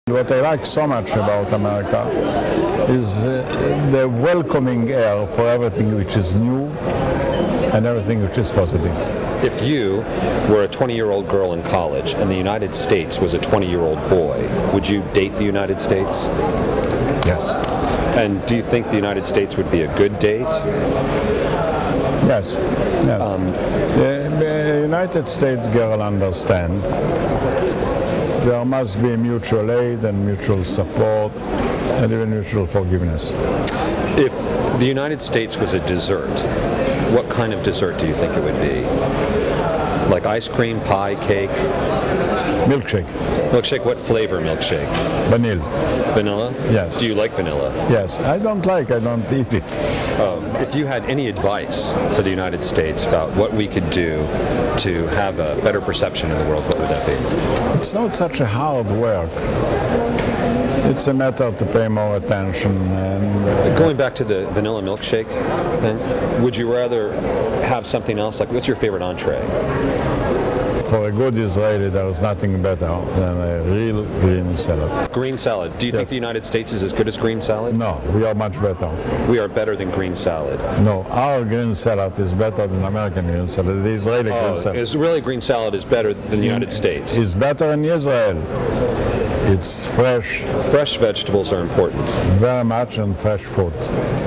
What I like so much about America is the welcoming air for everything which is new and everything which is positive. If you were a 20-year-old girl in college and the United States was a 20-year-old boy, would you date the United States? Yes. And do you think the United States would be a good date? Yes. Yes. The United States girl understands there must be mutual aid and mutual support and even mutual forgiveness. If the United States was a dessert, what kind of dessert do you think it would be? Like ice cream, pie, cake? Milkshake. Milkshake, what flavor milkshake? Vanilla. Vanilla? Yes. Do you like vanilla? Yes. I don't eat it. If you had any advice for the United States about what we could do to have a better perception in the world, what would that be? It's not such a hard work. It's a matter to pay more attention. And going back to the vanilla milkshake thing, would you rather have something else? Like, what's your favorite entree? For a good Israeli, there is nothing better than a real green salad. Green salad. Do you think the United States is as good as green salad? No, we are much better. We are better than green salad. No, our green salad is better than American green salad. The Israeli green salad. Israeli green salad is better than the United States. It's better in Israel. It's fresh. Fresh vegetables are important. Very much, and fresh food.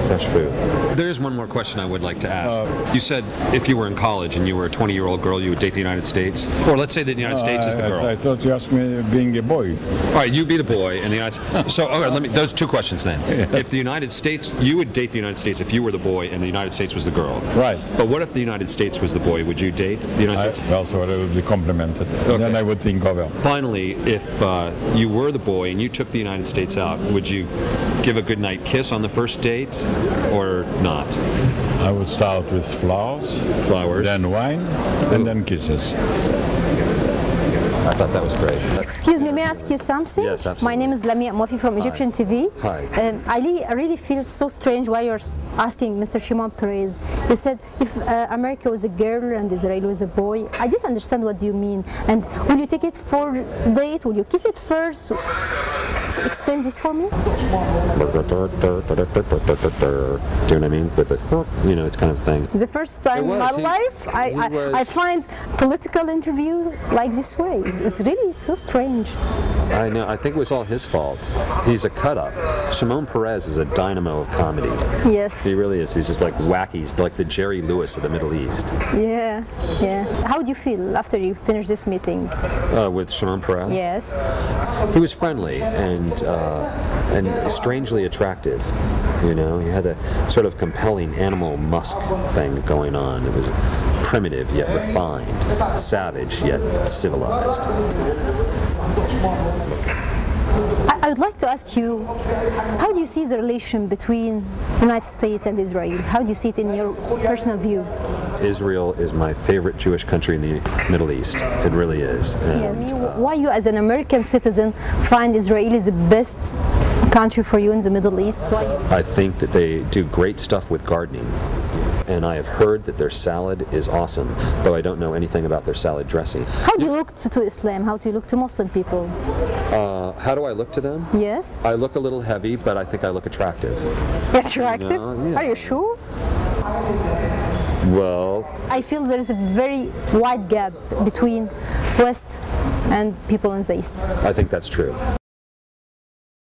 Fresh food. There's one more question I would like to ask. You said if you were in college and you were a 20-year-old girl, you would date the United States? Or let's say that the United States is the girl. I thought you asked me being a boy. All right, you be the boy and the United States. So, all right, those two questions then. Yeah. If the United States, you would date the United States if you were the boy and the United States was the girl. Right. But what if the United States was the boy? Would you date the United States? Well, so it would be complimented. Okay. Then I would think of it. Finally, if you were the boy and you took the United States out, would you give a goodnight kiss on the first date or not? I would start with flowers, then wine, and then kisses. I thought that was great. Excuse me, may I ask you something? Yes, absolutely. My name is Lamia Mofi from Egyptian TV. Hi. I really feel so strange why you're asking Mr. Shimon Peres. You said if America was a girl and Israel was a boy. I didn't understand what you mean. And will you take it for date? Will you kiss it first? Explain this for me. Do you know what I mean? With the, it's kind of thing. The first time in my life, I find political interview like this way. It's really so strange. I know. I think it was all his fault. He's a cut-up. Shimon Peres is a dynamo of comedy. Yes. He really is. He's just like wacky. He's like the Jerry Lewis of the Middle East. Yeah, yeah. How do you feel after you finish this meeting? With Shimon Peres? Yes. He was friendly and strangely attractive. You know, he had a sort of compelling animal musk thing going on. It was primitive yet refined, savage yet civilized. I would like to ask you, how do you see the relation between the United States and Israel? How do you see it in your personal view? Israel is my favorite Jewish country in the Middle East. It really is. And, yes. Why you, as an American citizen, find Israel is the best country for you in the Middle East? Why? I think that they do great stuff with gardening. And I have heard that their salad is awesome, though I don't know anything about their salad dressing. How do you look to Islam? How do you look to Muslim people? How do I look to them? Yes. I look a little heavy, but I think I look attractive. Attractive? Yeah. Are you sure? Well, I feel there is a very wide gap between West and people in the East. I think that's true.